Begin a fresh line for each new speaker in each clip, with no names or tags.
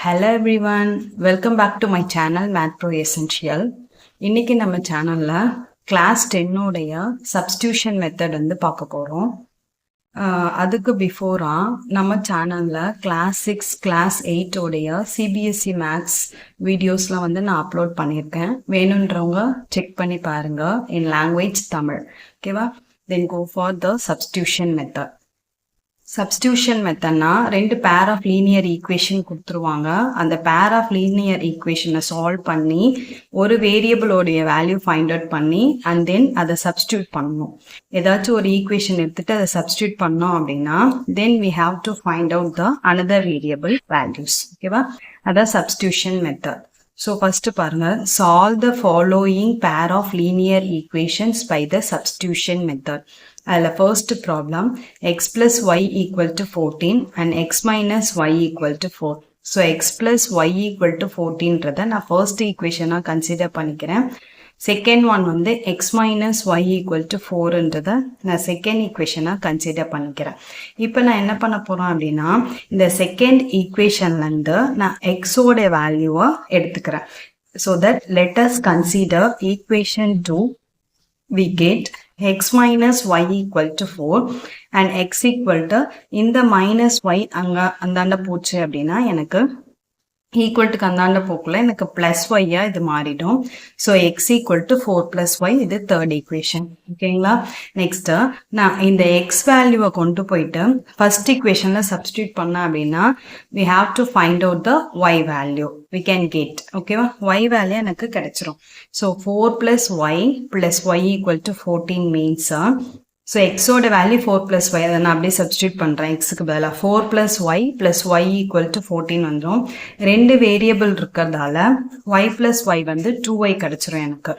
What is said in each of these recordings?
Hello everyone, welcome back to my channel Math Pro Essential. இன்னைக்கு நம்ம சேனல்ல class 10 உடைய சப்ஸ்டியூஷன் மெத்தட் வந்து பார்க்க போறோம். அதுக்கு பிஃபோரா நம்ம சேனல்ல கிளாஸ் 6, கிளாஸ் 8 உடைய சிபிஎஸ்இ மேக்ஸ் வீடியோஸ்லாம் வந்து நான் அப்லோட் பண்ணியிருக்கேன். வேணுன்றவங்க செக் பண்ணி பாருங்க இன் லாங்குவேஜ் தமிழ். ஓகேவா? Then go for the substitution method. Substitution மெத்தட்னா ரெண்டு பேர் ஆஃப் லீனியர் ஈக்குவேஷன் கொடுத்துருவாங்க. அந்த பேர் ஆஃப் லீனியர் ஈக்குவேஷனை சால்வ் பண்ணி ஒரு வேரியபிளோடைய வேல்யூ ஃபைண்ட் அவுட் பண்ணி அண்ட் தென் அதை சப்ஸ்டியூட் பண்ணணும். ஏதாச்சும் ஒரு ஈக்குவேஷன் எடுத்துட்டு அதை சப்ஸ்டியூட் பண்ணோம் அப்படின்னா then we have to find out the another variable values. ஓகேவா? அதான் சப்ஸ்டியூஷன் மெத்தட். ஸோ ஃபர்ஸ்ட் பாருங்க, solve the following pair of linear equations by the substitution method. அதில் first problem x plus y equal to 14 and x minus y equal to 4. So x plus y equal to 14ன்றதை நான் first ஈக்குவேஷனாக consider பண்ணிக்கிறேன். Second one வந்து x minus y equal to 4ன்றதை நான் second ஈக்குவேஷனாக consider பண்ணிக்கிறேன். இப்போ நான் என்ன பண்ண போகிறேன் அப்படின்னா இந்த செகண்ட் ஈக்குவேஷன்லேருந்து நான் எக்ஸோட வேல்யூவை எடுத்துக்கிறேன். So that let us consider equation 2. we get x minus y equal to 4 and x equal to இந்த minus y அந்தாண்ட போச்சு அப்படின்னா எனக்கு ஈக்குவல் டுக்கு அந்தாண்ட போக்குள்ள எனக்கு பிளஸ் ஒய்யா இது மாறிடும். So X equal to 4 + y இது தேர்ட் ஈக்குவேஷன். ஓகேங்களா? நெக்ஸ்ட் நான் இந்த எக்ஸ் வேல்யூவை கொண்டு போயிட்டு ஃபர்ஸ்ட் ஈக்குவேஷன்ல சப்ஸ்டியூட் பண்ண அப்படின்னா we have to find out the y value we can get. ஓகேவா? y வேல்யூ எனக்கு கிடைச்சிரும். So 4 + y + y equal to 14 means so எக்ஸோட வேல்யூ 4 + y, அதை நான் அப்படியே சப்ஸ்டியூட் பண்ணுறேன். எக்ஸுக்கு பதிலாக 4 + y + y equal to 14 வந்துடும். ரெண்டு வேரியபிள் இருக்கிறதால y + y வந்து 2y கிடச்சிரும் எனக்கு.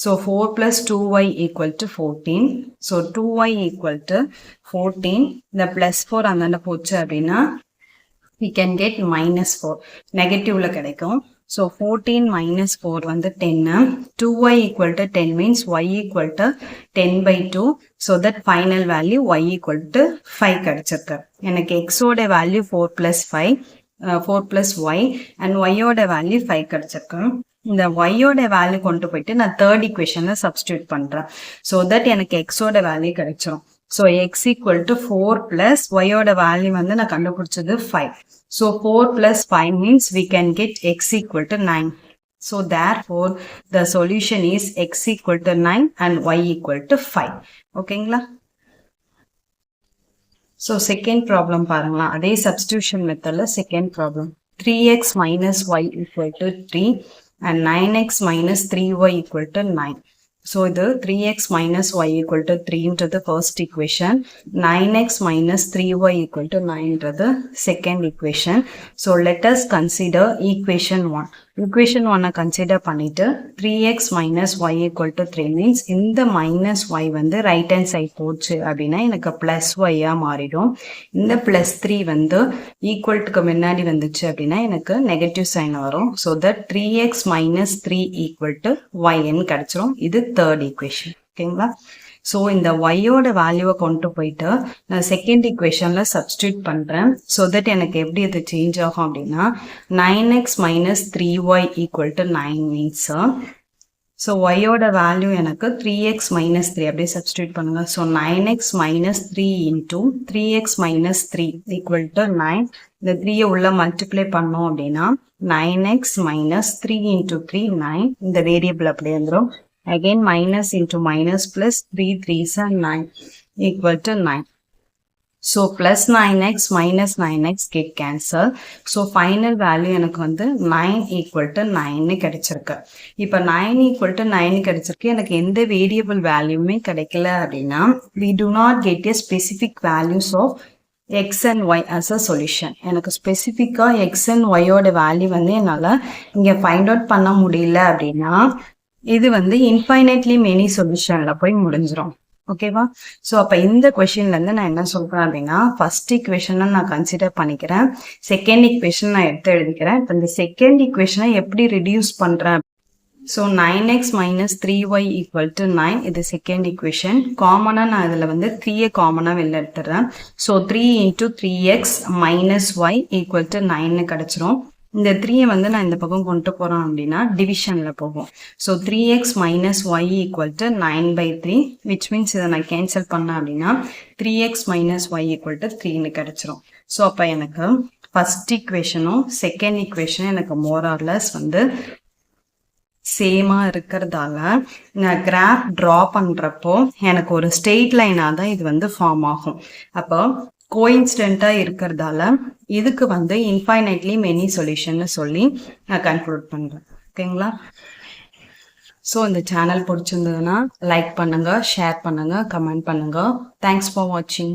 So 4 + 2y equal to 14. So 2y equal to 14. இந்த +4 அந்தாண்ட போச்சு அப்படின்னா we can get -4. நெகட்டிவ்ல கிடைக்கும். So 14 minus 4 வந்து 10. 2y equal to 10 means y equal to 10/2. So that final value y equal to 5 கிடைச்சிருக்கு. எனக்கு x ஓட வேல்யூ 4 + 5, 4 + y and y ஓட வேல்யூ 5 கிடைச்சிருக்கு. இந்த y ஓட வேல்யூ கொண்டு போயிட்டு நான் தேர்ட் ஈக்குவேஷன்ல சப்ஸ்டியூட் பண்றேன். So that எனக்கு x ஓட வேல்யூ கிடைச்சிரும். So x equal to 4 + y ஓட வேல்யூ வந்து நான் கண்டுபிடிச்சது 5. So 4 + 5 means we can get x equal to 9. So therefore the solution is x equal to 9 and y equal to 5. ஓகேங்களா? So second problem பாருங்களா, அதே substitution methodல second problem. 3x minus y equal to 3 and 9x minus 3y equal to 9. So இது 3x minus y equal to 3 ன்றது first equation, 9x minus 3y equal to 9 ன்றது second equation. So let us consider equation 1. equation 1 consider பண்ணிட்டு 3x minus y equal to 3 means இந்த minus y வந்து right hand side போச்சு அப்படின்னா எனக்கு plus ஒய்யா மாறிடும். இந்த +3 வந்து ஈக்குவல் டுக்கு முன்னாடி வந்துச்சு அப்படின்னா எனக்கு நெகட்டிவ் சைன் வரும். So that 3x minus 3 equal to yன்னு கிடைச்சிரும். இது தேர்ட் ஈக்குவேஷன். ஓகேங்களா? ஸோ இந்த ஒய்யோட வேல்யூவை கொண்டு போயிட்டு நான் செகண்ட் ஈக்குவேஷனில் சப்ஸ்டியூட் பண்ணுறேன். ஸோ தட் எனக்கு எப்படி இது சேஞ்ச் ஆகும் அப்படின்னா 9x minus 3y equal to 9 means so ஒய்யோட வேல்யூ எனக்கு 3x minus 3 அப்படியே சப்ஸ்டியூட் பண்ணுங்க. So 9x minus 3 into 3x minus 3 equal to 9. இந்த 3யை உள்ள மல்டிப்ளை பண்ணோம் அப்படின்னா 9x minus 3 into 3 9. இந்த வேரியபிள் அப்படியே வந்துடும். Again minus into minus plus 3 3s are 9 equal to 9. So plus 9x minus 9x get cancel. So final value எனக்கு வந்து 9 equal to 9 கிடைச்சிருக்கு. இப்போ 9 equal to 9 கிடைச்சிருக்கு. எனக்கு எந்த வேரியபிள் வேல்யூமே கிடைக்கல அப்படின்னா we do not get a specific values of x and y as a solution. எனக்கு ஸ்பெசிஃபிக்காக x and y ஓட வேல்யூ வந்து என்னால் இங்கே ஃபைண்ட் அவுட் பண்ண முடியல அப்படின்னா இது வந்து இன்ஃபைனைட்லி மெனி சொல்யூஷன்ல போய் முடிஞ்சிடும். ஓகேவா? ஸோ அப்போ இந்த கொஷின்லேருந்து நான் என்ன சொல்கிறேன் அப்படின்னா ஃபர்ஸ்ட் ஈக்குவேஷனை நான் கன்சிடர் பண்ணிக்கிறேன், செகண்ட் ஈக்குவேஷன் நான் எடுத்து எழுதிக்கிறேன். இப்போ இந்த செகண்ட் ஈக்குவேஷனை எப்படி ரெடியூஸ் பண்ணுறேன்? So 9x minus 3y equal to 9 இது செகண்ட் ஈக்குவேஷன். காமனாக நான் இதில் வந்து 3யை காமனாக வெளில எடுத்துடுறேன். So 3 into 3x minus y equal to 9 கிடைச்சிரும். இந்த 3 வந்து நான் இந்த பக்கம் கொண்டு போகிறோம் அப்படின்னா டிவிஷனில் போகும். So 3x minus y equal to 9/3 which means இதை நான் கேன்சல் பண்ணேன் அப்படின்னா 3x minus y equal to 3ன்னு கிடச்சிரும். ஸோ அப்போ எனக்கு ஃபஸ்ட் ஈக்குவேஷனும் செகண்ட் ஈக்குவேஷனும் எனக்கு மோரார்லெஸ் வந்து சேமாக இருக்கிறதால நான் கிராஃப் ட்ரா பண்ணுறப்போ எனக்கு ஒரு ஸ்ட்ரெயிட் லைனாக தான் இது வந்து ஃபார்ம் ஆகும். அப்போ கோயின்சிடென்ட்டாக இருக்கிறதால இதுக்கு வந்து இன்ஃபைனைட்லி மெனி சொல்யூஷன்னு சொல்லி நான் கன்க்ளூட் பண்ணுறேன். ஓகேங்களா? ஸோ இந்த சேனல் பிடிச்சிருந்ததுன்னா லைக் பண்ணுங்கள், ஷேர் பண்ணுங்கள், கமெண்ட் பண்ணுங்கள். தேங்க்ஸ் ஃபார் வாட்சிங்.